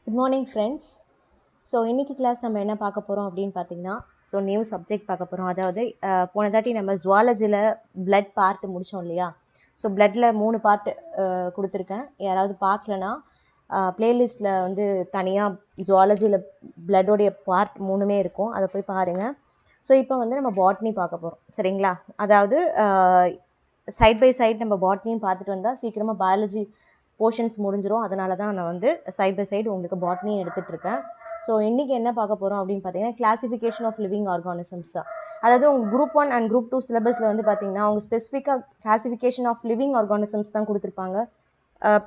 Good morning friends. So இன்றைக்கி class நம்ம என்ன பார்க்க போகிறோம் அப்படின்னு பார்த்தீங்கன்னா நியூ சப்ஜெக்ட் பார்க்க போகிறோம். அதாவது போன தாட்டி நம்ம ஜுவாலஜியில் பிளட் பார்ட் முடித்தோம் இல்லையா. பிளட்டில் 3 பார்ட் கொடுத்துருக்கேன். யாராவது பார்க்கலனா ப்ளேலிஸ்ட்டில் வந்து தனியாக ஜுவாலஜியில் பிளட்டோடைய பார்ட் 3மே இருக்கும், அதை போய் பாருங்கள். இப்போ வந்து நம்ம பாட்னி பார்க்க போகிறோம், சரிங்களா. அதாவது சைட் பை சைட் நம்ம பாட்னியும் பார்த்துட்டு வந்தால் சீக்கிரமாக பயாலஜி போர்ஷன்ஸ் முடிஞ்சிடும். அதனால தான் நான் வந்து சைட் பை சைடு உங்களுக்கு பாட்னி எடுத்துகிட்ருக்கேன். இன்றைக்கி என்ன பார்க்க போகிறோம் அப்படின்னு பார்த்தீங்கன்னா கிளாசிஃபிகேஷன் ஆஃப் லிவிங் ஆர்கானிசம்ஸ். அதாவது உங்கள் குரூப் 1 அண்ட் குரூப் 2 சிலபஸில் வந்து பார்த்தீங்கன்னா அவங்க ஸ்பெசிஃபிக்காக கிளாசிஃபிகேஷன் ஆஃப் லிவிங் ஆர்கானிசம்ஸ் தான் கொடுத்துருப்பாங்க,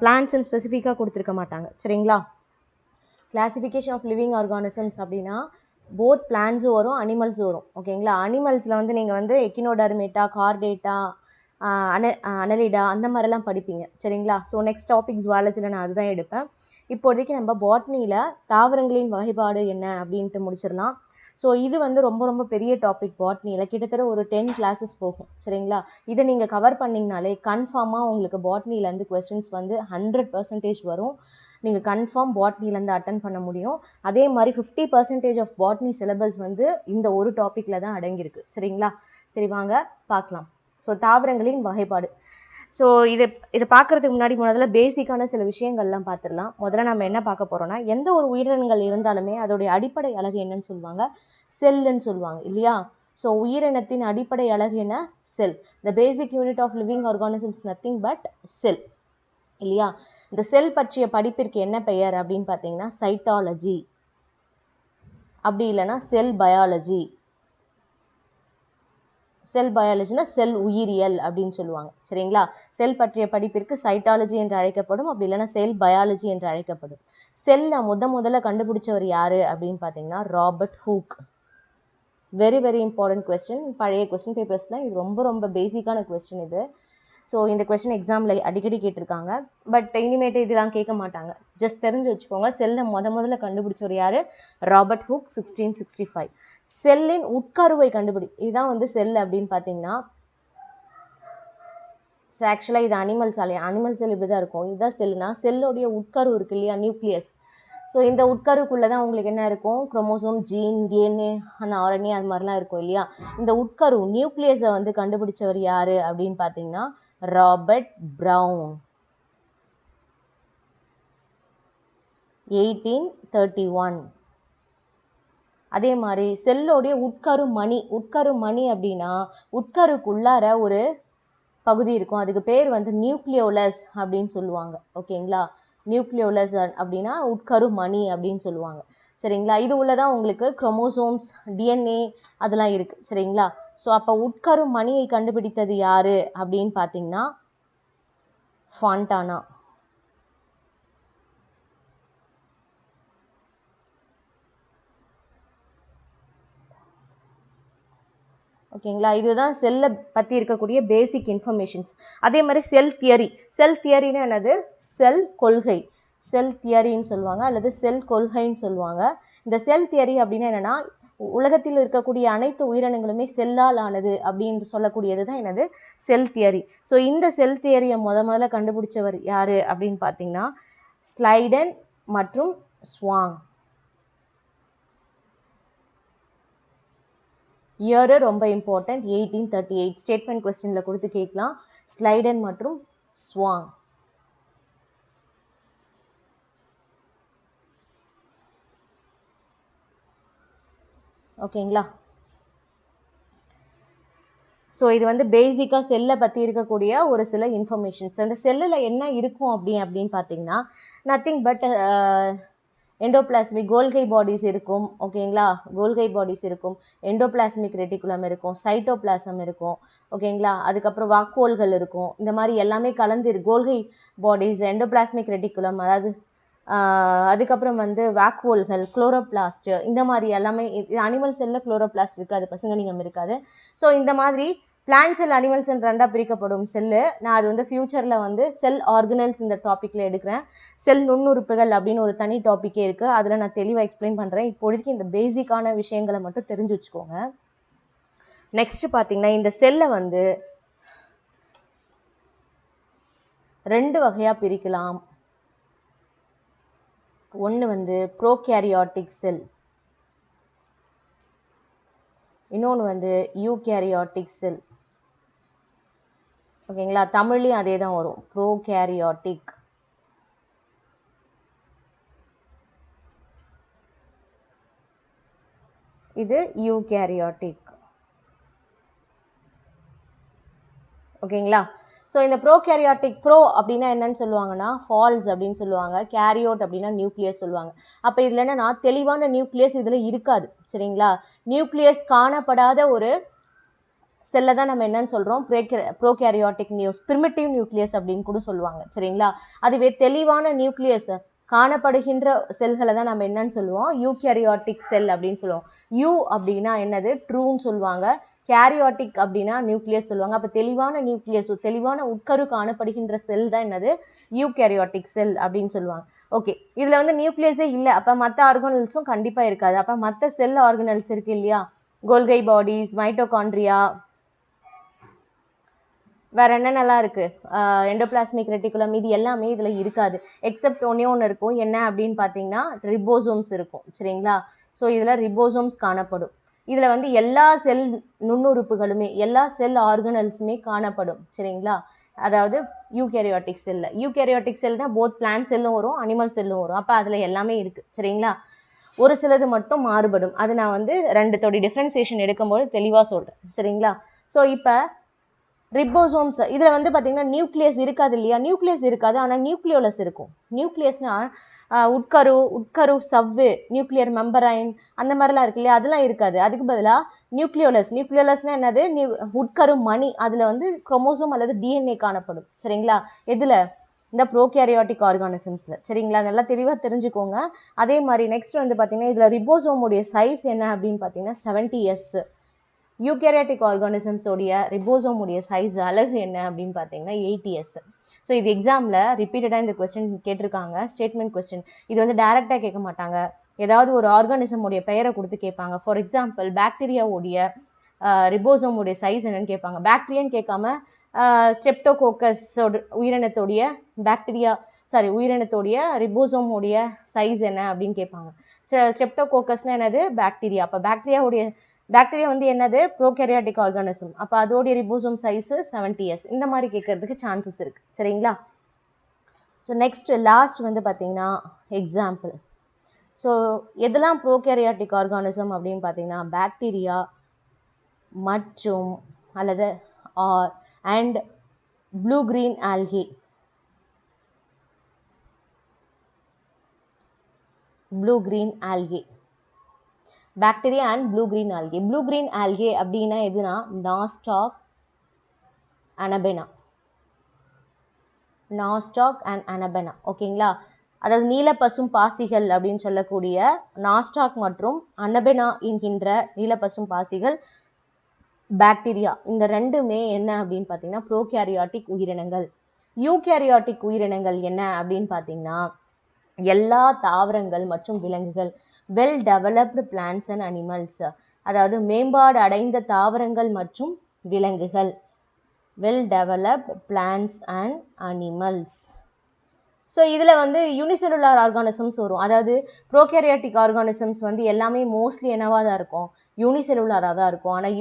பிளான்ட்ஸ்ன்னு ஸ்பெசிஃபிக்காக கொடுத்துருக்க மாட்டாங்க, சரிங்களா. கிளாசிஃபிகேஷன் ஆஃப் லிவிங் ஆர்கானிசம்ஸ் அப்படின்னா போத் பிளான்ட்ஸும் வரும், அனிமல்ஸும் வரும், ஓகேங்களா. அனிமல்ஸில் வந்து நீங்கள் வந்து எக்கினோடர்மேட்டா, கார்டேட்டா, அனலிடா அந்த மாதிரிலாம் படிப்பீங்க, சரிங்களா. நெக்ஸ்ட் டாபிக் ஜுவாலஜியில் நான் அதுதான் எடுப்பேன். இப்போதைக்கு நம்ம பாட்னியில் தாவரங்களின் வகைப்பாடு என்ன அப்படின்ட்டு முடிச்சிடலாம். இது வந்து ரொம்ப ரொம்ப பெரிய டாபிக் பாட்னியில், கிட்டத்தட்ட ஒரு 10 கிளாஸஸ் போகும், சரிங்களா. இதை நீங்கள் கவர் பண்ணிங்கனாலே கன்ஃபார்மாக உங்களுக்கு பாட்னிலேருந்து கொஸ்டின்ஸ் வந்து 100% வரும். நீங்கள் கன்ஃபார்ம் பாட்னிலேருந்து அட்டன் பண்ண முடியும். அதே மாதிரி 50% ஆஃப் பாட்னி சிலபஸ் வந்து இந்த ஒரு டாப்பிக்கில் தான் அடங்கியிருக்கு, சரிங்களா. சரி வாங்க பார்க்கலாம். தாவரங்களின் வகைப்பாடு. இதை பார்க்குறதுக்கு முன்னாடி முதல்ல பேசிக்கான சில விஷயங்கள்லாம் பார்த்துடலாம். முதல்ல நம்ம என்ன பார்க்க போகிறோம்னா, எந்த ஒரு உயிரினங்கள் இருந்தாலுமே அதோடைய அடிப்படை அழகு என்னன்னு சொல்லுவாங்க, செல்லுன்னு சொல்லுவாங்க இல்லையா. உயிரினத்தின் அடிப்படை அழகு என்ன, cell. The basic unit of living organisms nothing but cell இல்லையா. இந்த செல் பற்றிய படிப்பிற்கு என்ன பெயர் அப்படின்னு பார்த்தீங்கன்னா சைட்டாலஜி, அப்படி இல்லைன்னா செல் பயாலஜி. செல் பயாலஜினா செல் உயிரியல் அப்படின்னு சொல்லுவாங்க, சரிங்களா. செல் பற்றிய படிப்பிற்கு சைட்டாலஜி என்று அழைக்கப்படும், அப்படி இல்லைன்னா செல் பயாலஜி என்று அழைக்கப்படும். செல்லை முதல்ல கண்டுபிடிச்சவர் யார் அப்படின்னு பார்த்தீங்கன்னா Robert Hooke. Very very important question. பழைய கொஸ்டின் பேப்பர்ஸில் இது ரொம்ப ரொம்ப பேசிக்கான கொஸ்டின் இது. இந்த கொஸ்டின் எக்ஸாமில் அடிக்கடி கேட்டிருக்காங்க, பட் இனிமேட்டு இதெல்லாம் கேட்க மாட்டாங்க. ஜஸ்ட் தெரிஞ்சு வச்சுக்கோங்க, செல்லை முதல்ல கண்டுபிடிச்சவர் யார், ராபர்ட் ஹூக், 1665. செல்லின் உட்கருவை இதுதான் வந்து செல் அப்படின்னு பார்த்தீங்கன்னா, ஆக்சுவலாக இது அனிமல் செல் இப்படி தான் இருக்கும். இதுதான் செல்லுனா, செல்லுடைய உட்கரு இருக்கு இல்லையா, நியூக்ளியஸ். இந்த உட்கருக்குள்ளே தான் உங்களுக்கு என்ன இருக்கும், குரோமோசோம், ஜீன், டிஎன்ஏ, ஆர்என்ஏ அது மாதிரிலாம் இருக்கும் இல்லையா. இந்த உட்கரு நியூக்ளியஸை வந்து கண்டுபிடிச்சவர் யார் அப்படின்னு பார்த்தீங்கன்னா ராபர்ட் பிரவுன், 1831. அதே மாதிரி செல்லோடைய உட்கரு மணி அப்படின்னா உட்கருக்குள்ளார ஒரு பகுதி இருக்கும், அதுக்கு பேர் வந்து நியூக்ளியோலஸ் அப்படின்னு சொல்லுவாங்க, ஓகேங்களா. நியூக்ளியோலஸ் அப்படின்னா உட்கரு மணி அப்படின்னு சொல்லுவாங்க, சரிங்களா. இது உள்ளதான் உங்களுக்கு குரோமோசோம்ஸ், டிஎன்ஏ அதெல்லாம் இருக்குது, சரிங்களா. அப்போ உட்கரு மணியை கண்டுபிடித்தது யார் அப்படின்னு பார்த்தீங்கன்னா ஃபான்டானா. ஓகேங்களா. இதுதான் செல்லை பற்றி இருக்கக்கூடிய பேசிக் இன்ஃபர்மேஷன்ஸ். அதே மாதிரி செல் தியரின்னு என்னது, செல் கொள்கை, செல் தியரின்னு சொல்லுவாங்க அல்லது செல் கொள்கைன்னு சொல்லுவாங்க. இந்த செல் தியரி அப்படின்னா என்னென்னா, உலகத்தில் இருக்கக்கூடிய அனைத்து உயிரினங்களுமே செல்லால் ஆனது அப்படின்னு சொல்லக்கூடியது தான் என்னது, செல் தியரி. இந்த செல் தியரியை முதல்ல கண்டுபிடிச்சவர் யார் அப்படின்னு பார்த்தீங்கன்னா ஸ்லைடன் மற்றும் ஸ்வாங். இயரு ரொம்ப இம்பார்ட்டன்ட், 1838. ஸ்டேட்மெண்ட் கொஸ்டினில் கொடுத்து கேட்கலாம், ஸ்லைடன் மற்றும் ஸ்வாங். ஓகேங்களா. இது வந்து பேசிக்காக செல்லை பற்றி இருக்கக்கூடிய ஒரு சில இன்ஃபர்மேஷன்ஸ். அந்த செல்லில் என்ன இருக்கும் அப்படின்னு பார்த்தீங்கன்னா நத்திங் பட் எண்டோபிளாஸ்மிக் கோல்கை பாடிஸ் இருக்கும், ஓகேங்களா. கோல்கை பாடிஸ் இருக்கும், எண்டோபிளாஸ்மிக் ரெட்டிகுலம் இருக்கும், சைட்டோபிளாசம் இருக்கும், ஓகேங்களா. அதுக்கப்புறம் வாக்கோல்கள் இருக்கும். இந்த மாதிரி எல்லாமே கலந்து கோல்கை பாடிஸ், எண்டோபிளாஸ்மிக் ரெட்டிகுலம், அதாவது அதுக்கப்புறம் வந்து வாக்வோல்கள், குளோரோபிளாஸ்ட், இந்த மாதிரி எல்லாமே. அனிமல் செல்லில் குளோரோபிளாஸ்ட் இருக்காது, பசுங்கனிகம் இருக்காது. இந்த மாதிரி பிளான்ட் செல், அனிமல் செல் ரெண்டாக பிரிக்கப்படும் செல்லு. நான் அது வந்து ஃப்யூச்சரில் வந்து செல் ஆர்கனல்ஸ் இந்த டாப்பிக்கில் எடுக்கிறேன். செல் நுண்ணுறுப்புகள் அப்படின்னு ஒரு தனி டாப்பிக்கே இருக்குது, அதில் நான் தெளிவாக எக்ஸ்பிளைன் பண்ணுறேன். இப்போதைக்கு இந்த பேசிக்கான விஷயங்களை மட்டும் தெரிஞ்சு வச்சுக்கோங்க. நெக்ஸ்ட் பார்த்தீங்கன்னா இந்த செல்லை வந்து 2 வகையாக பிரிக்கலாம். ஒன்று வந்து ப்ரோகேரியாட்டிக் செல், இன்னொன்று வந்து யூகேரியாட்டிக் செல். ஓகேங்களா, தமிழ்லேயும் அதே தான் வரும், ப்ரோகேரியாட்டிக். இது யூகேரியாட்டிக். ஓகேங்களா. ஸோ இந்த ப்ரோகேரியாட்டிக், ப்ரோ அப்படின்னா என்னன்னு சொல்லுவாங்கன்னா ஃபால்ஸ் அப்படின்னு சொல்லுவாங்க, கேரியோட் அப்படின்னா நியூக்ளியஸ் சொல்லுவாங்க. அப்போ இதில் என்னென்னா தெளிவான நியூக்ளியஸ் இதில் இருக்காது. சரிங்களா, நியூக்ளியஸ் காணப்படாத ஒரு செல்லை தான் நம்ம என்னன்னு சொல்கிறோம், ப்ரோகேரியாட்டிக் பிரிமிட்டிவ் நியூக்ளியஸ் அப்படின்னு கூட சொல்லுவாங்க. சரிங்களா, அதுவே தெளிவான நியூக்ளியஸ் காணப்படுகின்ற செல்களை தான் நம்ம என்னன்னு சொல்லுவோம், யூகேரியாட்டிக் செல் அப்படின்னு சொல்லுவோம். யூ அப்படின்னா என்னது, ட்ரூன்னு சொல்லுவாங்க. கேரியாட்டிக் அப்படின்னா நியூக்ளியஸ் சொல்லுவாங்க. அப்போ தெளிவான நியூக்ளியஸ், தெளிவான உட்கரு காணப்படுகின்ற செல் தான் என்னது, யூகேரியாட்டிக் செல் அப்படின்னு சொல்லுவாங்க. ஓகே, இதில் வந்து நியூக்ளியஸே இல்லை, அப்போ மற்ற ஆர்கனல்ஸும் கண்டிப்பாக இருக்காது. அப்போ மற்ற செல் ஆர்கனல்ஸ் இருக்குது இல்லையா, கோல்கை பாடிஸ், மைட்டோகாண்ட்ரியா, வேறு என்னென்னலாம் இருக்குது, எண்டோபிளாஸ்மிக் ரெட்டிகுலம், இது எல்லாமே இதில் இருக்காது. எக்ஸப்ட் ஒன்று இருக்கும், என்ன அப்படின்னு பார்த்தீங்கன்னா ரிபோசோம்ஸ் இருக்கும். சரிங்களா, ஸோ இதில் ரிபோசோம்ஸ் காணப்படும். இதில் வந்து எல்லா செல் நுண்ணுறுப்புகளுமே, எல்லா செல் ஆர்கனல்ஸுமே காணப்படும். சரிங்களா, அதாவது யூகேரியாட்டிக் செல்லில். யூகேரியாட்டிக் செல்னால் போத் பிளான்ட் செல்லும் வரும், அனிமல் செல்லும் வரும். அப்போ அதில் எல்லாமே இருக்குது. சரிங்களா, ஒரு சிலது மட்டும் மாறுபடும். அது நான் வந்து ரெண்டுத்தோட டிஃப்ரென்சியேஷன் எடுக்கும்போது தெளிவாக சொல்கிறேன். சரிங்களா, ஸோ இப்போ ரிபோசோம்ஸ் இதில் வந்து பார்த்திங்கன்னா நியூக்ளியஸ் இருக்காது இல்லையா, நியூக்ளியஸ் இருக்காது, ஆனால் நியூக்ளியோலஸ் இருக்கும். நியூக்ளியஸ்னால் உட்கரு சவ்வு, நியூக்ளியர் மெம்பரைன் அந்த மாதிரிலாம் இருக்கு இல்லையா, அதெல்லாம் இருக்காது. அதுக்கு பதிலாக நியூக்ளியோலஸ்னால் என்னது, உட்கரு மணி, அதில் வந்து குரோமோசோம் அல்லது டிஎன்ஏ காணப்படும். சரிங்களா, எதில், இந்த ப்ரோகேரியாட்டிக் ஆர்கானிசம்ஸில். சரிங்களா, நல்லா தெளிவாக தெரிஞ்சுக்கோங்க. அதே மாதிரி நெக்ஸ்ட் வந்து பார்த்திங்கன்னா இதில் ரிபோசோமுடைய சைஸ் என்ன அப்படின்னு பார்த்தீங்கன்னா 70s. யூகேரியாட்டிக் ஆர்கானிசம்ஸோடைய ரிபோசோமுடைய சைஸ் அழகு என்ன அப்படின்னு பார்த்தீங்கன்னா 80s. ஸோ இது எக்ஸாமில் ரிப்பீட்டடாக இந்த கொஸ்டின் கேட்டிருக்காங்க, ஸ்டேட்மெண்ட் கொஸ்டின். இது வந்து டைரெக்டாக கேட்க மாட்டாங்க, ஏதாவது ஒரு ஆர்கானிசமுடைய பெயரை கொடுத்து கேட்பாங்க. ஃபார் எக்ஸாம்பிள் பாக்டீரியாவுடைய ரிபோசோமுடைய சைஸ் என்னன்னு கேட்பாங்க. பாக்டீரியான்னு கேட்காம ஸ்டெப்டோகோக்கஸோட உயிரினத்தோடைய ரிபோசோமுடைய சைஸ் என்ன அப்படின்னு கேட்பாங்க. ஸ்டெப்டோகோக்கஸ்னால் என்னது, பாக்டீரியா. அப்போ பாக்டீரியா வந்து என்னது, ப்ரோகேரியாட்டிக் ஆர்கானிசம். அப்போ அதோடைய ரிபோசோம் சைஸு 70s. இந்த மாதிரி கேட்கறதுக்கு சான்சஸ் இருக்குது. சரிங்களா, ஸோ நெக்ஸ்ட் லாஸ்ட் வந்து பார்த்திங்கன்னா எக்ஸாம்பிள். ஸோ எதெல்லாம் ப்ரோகேரியாட்டிக் ஆர்கானிசம் அப்படின்னு பார்த்தீங்கன்னா பாக்டீரியா மற்றும் அல்லது and blue green algae. Blue green algae, bacteria and blue green algae. Blue green algae அப்படின்னா எதுனா நாஸ்டாக் அண்ட் அனபெனா. ஓகேங்களா, அதாவது நீலப்பசும் பாசிகள் அப்படின்னு சொல்லக்கூடிய நாஸ்டாக் மற்றும் அனபெனா என்கின்ற நீலப்பசும் பாசிகள் பாக்டீரியா, இந்த ரெண்டுமே என்ன அப்படின்னு பார்த்தீங்கன்னா ப்ரோகேரியாட்டிக் உயிரினங்கள். யூகேரியாட்டிக் உயிரினங்கள் என்ன அப்படின்னு பார்த்தீங்கன்னா எல்லா தாவரங்கள் மற்றும் விலங்குகள், well developed plants and animals, அதாவது மேம்பாடு அடைந்த தாவரங்கள் மற்றும் விலங்குகள், well developed plants and animals. So இதில் வந்து யூனிசெல்லுலார் ஆர்கானிசம்ஸ் வரும். அதாவது ப்ரோகேரியாட்டிக் ஆர்கானிசம்ஸ் வந்து எல்லாமே மோஸ்ட்லி என்னவாக தான் இருக்கும், யூனிசெல்லுலாராக தான் இருக்கும். ஆனால்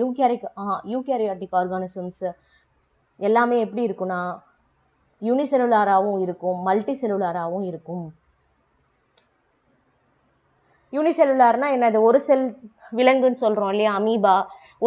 யூகேரியாட்டிக் ஆர்கானிசம்ஸ் எல்லாமே எப்படி இருக்குன்னா யூனிசெல்லுலாராகவும் இருக்கும், மல்டி செல்லுலாராகவும் இருக்கும். யூனிசெல்லுலார்னா என்னது, ஒரு செல் விலங்குன்னு சொல்கிறோம் இல்லையா, அமீபா,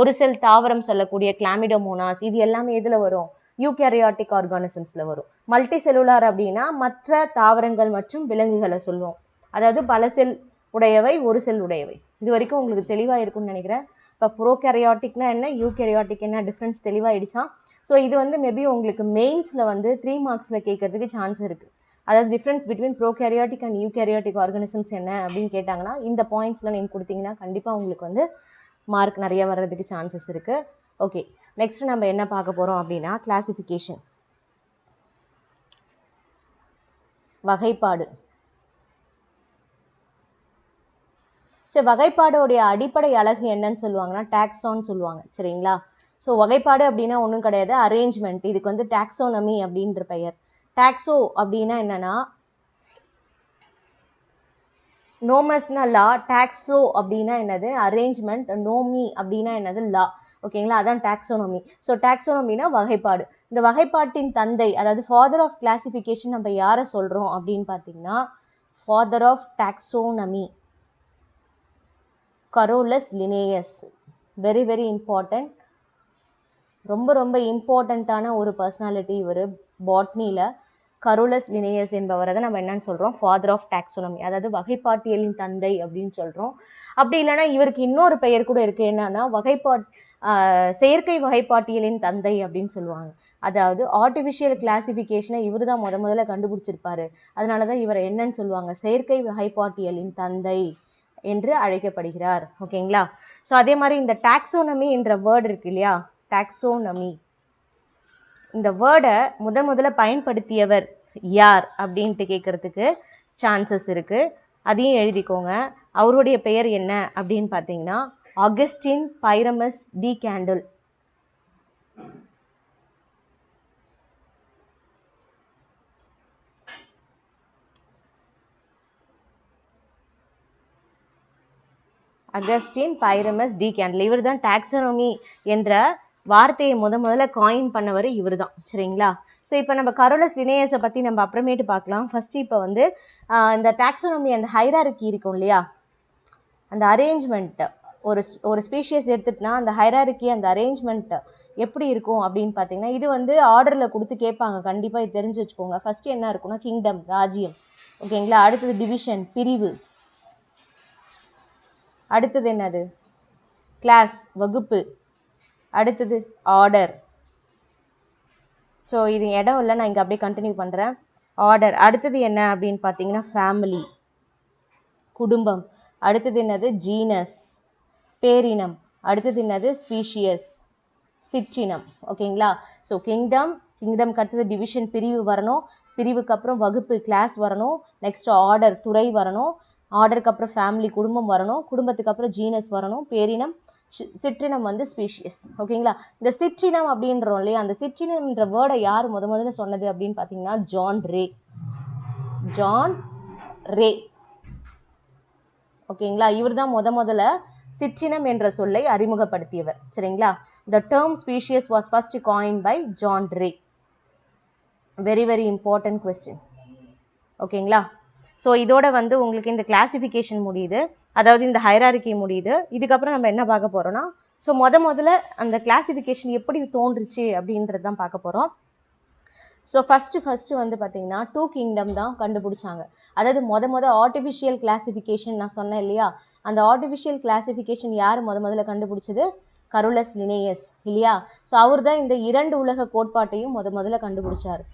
ஒரு செல் தாவரம் சொல்லக்கூடிய கிளாமிடோமோனாஸ், இது எல்லாமே எதில் வரும், யூகேரியாட்டிக் ஆர்கானிசம்ஸில் வரும். மல்டி செல்லுலார் அப்படின்னா மற்ற தாவரங்கள் மற்றும் விலங்குகளை சொல்லுவோம். அதாவது பல செல் உடையவை, ஒரு செல் உடையவை. இது வரைக்கும் உங்களுக்கு தெளிவாக இருக்கும்னு நினைக்கிறேன். இப்போ ப்ரோகேரியாட்டிக்னா என்ன, யூகேரியாட்டிக் என்ன டிஃப்ரென்ஸ் தெளிவாகிடுச்சா. ஸோ இது வந்து மேபி உங்களுக்கு மெயின்ஸில் வந்து 3 மார்க்ஸில் கேட்கறதுக்கு சான்ஸ் இருக்குது. அதாவது difference between prokaryotic and eukaryotic organisms என்ன அப்படின்னு கேட்டாங்கன்னா இந்த பாயிண்ட்ஸில் நீங்கள் கொடுத்தீங்கன்னா கண்டிப்பாக உங்களுக்கு வந்து மார்க் நிறைய வர்றதுக்கு சான்சஸ் இருக்குது. ஓகே, நெக்ஸ்ட் நம்ம என்ன பார்க்க போகிறோம் அப்படின்னா கிளாசிஃபிகேஷன், வகைப்பாடு. சரி, வகைப்பாடோடைய அடிப்படை அழகு என்னன்னு சொல்லுவாங்கன்னா டாக்ஸான்னு சொல்லுவாங்க. சரிங்களா, ஸோ வகைப்பாடு அப்படின்னா ஒன்றும் கிடையாது, அரேஞ்ச்மெண்ட். இதுக்கு வந்து டாக்ஸோனமி அப்படின்ற பெயர். டாக்ஸோ அப்படின்னா என்னன்னா நோமஸ்னா லா, டாக்ஸோ அப்படின்னா என்னது அரேஞ்ச்மெண்ட், நோமி அப்படின்னா என்னது லா. ஓகேங்களா, அதான் டாக்ஸோனமி. ஸோ டாக்ஸோனமினா வகைப்பாடு. இந்த வகைப்பாட்டின் தந்தை, அதாவது ஃபாதர் ஆஃப் கிளாசிஃபிகேஷன் நம்ம யாரை சொல்கிறோம் அப்படின்னு பார்த்தீங்கன்னா father of taxonomy Carolus Linnaeus. Very very important, ரொம்ப ரொம்ப இம்பார்ட்டண்ட்டான ஒரு பர்சனாலிட்டி இவர் பாட்னியில். கரோலஸ் லினேயஸ் என்பவரை தான் நம்ம என்னன்னு சொல்கிறோம் ஃபாதர் ஆஃப் டாக்ஸோனமி, அதாவது வகைப்பாட்டியலின் தந்தை அப்படின்னு சொல்கிறோம். அப்படி இல்லைன்னா இவருக்கு இன்னொரு பெயர் கூட இருக்குது, என்னன்னா செயற்கை வகைப்பாட்டியலின் தந்தை அப்படின்னு சொல்லுவாங்க. அதாவது ஆர்டிஃபிஷியல் கிளாசிஃபிகேஷனை இவர் தான் முதல்ல கண்டுபிடிச்சிருப்பாரு. அதனால தான் இவரை என்னன்னு சொல்லுவாங்க செயற்கை வகைப்பாட்டியலின் தந்தை என்று அழைக்கப்படுகிறார். ஓகேங்களா. ஸோ அதே மாதிரி இந்த டாக்ஸோனமி என்ற வேர்டு இருக்கு இல்லையா, டாக்ஸோனமி, இந்த வேர்டை முதல்ல பயன்படுத்தியவர் யார் அப்படின்ட்டு கேட்குறதுக்கு சான்சஸ் இருக்குது. அதையும் எழுதிக்கோங்க. அவருடைய பெயர் என்ன அப்படின்னு பார்த்தீங்கன்னா Augustin Pyramus de Candolle. Augustin Pyramus de Candolle, இவர் தான் டாக்ஸோனமி என்ற வார்த்தையை முதல்ல காயின் பண்ணவர் இவர் தான். சரிங்களா. ஸோ இப்போ நம்ம கரோலஸ் லினேயஸை பற்றி நம்ம அப்புறமேட்டு பார்க்கலாம். ஃபஸ்ட்டு இப்போ வந்து இந்த டாக்ஸோனமி, அந்த ஹைரார்கி இருக்கும் இல்லையா, அந்த அரேஞ்ச்மெண்ட்டு, ஒரு ஸ்பீஷியஸ் எடுத்துட்டுனா அந்த ஹைரார்கி, அந்த அரேஞ்ச்மெண்ட்டு எப்படி இருக்கும் அப்படின்னு பார்த்தீங்கன்னா, இது வந்து ஆர்டரில் கொடுத்து கேட்பாங்க, கண்டிப்பாக இது தெரிஞ்சு வச்சுக்கோங்க. ஃபஸ்ட்டு என்ன இருக்குன்னா கிங்டம், ராஜ்யம். ஓகேங்களா. அடுத்தது டிவிஷன், பிரிவு. அடுத்தது என்னது கிளாஸ், வகுப்பு. அடுத்தது ஆர்டர். ஸோ இது இடம் இல்லை, நான் இங்கே அப்படியே கண்டினியூ பண்ணுறேன். ஆர்டர். அடுத்தது என்ன அப்படின்னு பார்த்தீங்கன்னா ஃபேமிலி, குடும்பம். அடுத்தது என்னது ஜீனஸ், பேரினம். அடுத்தது என்னது ஸ்பீஷியஸ், சிற்றினம். ஓகேங்களா. ஸோ கிங்டம்க்கு அடுத்தது டிவிஷன், பிரிவு வரணும். பிரிவுக்கு அப்புறம் வகுப்பு, கிளாஸ் வரணும். நெக்ஸ்ட் ஆர்டர், துறை வரணும். ஆர்டருக்கு அப்புறம் ஃபேமிலி, குடும்பம் வரணும். குடும்பத்துக்கு அப்புறம் ஜீனஸ் வரணும், பேரினம். சிற்றினம் வந்து ஸ்பீஷியஸ். ஓகேங்களா. இந்த சிற்றினம் அப்படின்றோம் இல்லையா, அந்த சிற்றினம்ன்ற வேர்டை யார் முதல்ல சொன்னது அப்படின்னு பார்த்தீங்கன்னா ஜான் ரே. ஜான் ரே. ஓகேங்களா. இவர் தான் முதல்ல சிற்றினம் என்ற சொல்லை அறிமுகப்படுத்தியவர். சரிங்களா. The term species was first coined by John Ray. Very very important question. ஓகேங்களா. ஸோ இதோட வந்து உங்களுக்கு இந்த கிளாசிஃபிகேஷன் முடியுது, அதாவது இந்த ஹைரார்கி முடியுது. இதுக்கப்புறம் நம்ம என்ன பார்க்க போகிறோம்னா, ஸோ முதல்ல அந்த கிளாசிஃபிகேஷன் எப்படி தோன்றுச்சு அப்படின்றது தான் பார்க்க போகிறோம். ஸோ ஃபஸ்ட்டு வந்து பார்த்திங்கன்னா 2 கிங்டம் தான் கண்டுபிடிச்சாங்க. அதாவது ஆர்டிஃபிஷியல் கிளாசிஃபிகேஷன் நான் சொன்னேன் இல்லையா, அந்த ஆர்டிஃபிஷியல் கிளாசிஃபிகேஷன் யார் முதல்ல கண்டுபிடிச்சது, கரோலஸ் லினேயஸ் இல்லையா. ஸோ அவர் தான் இந்த 2 உலக கோட்பாட்டையும் முதல்ல கண்டுபிடிச்சார்.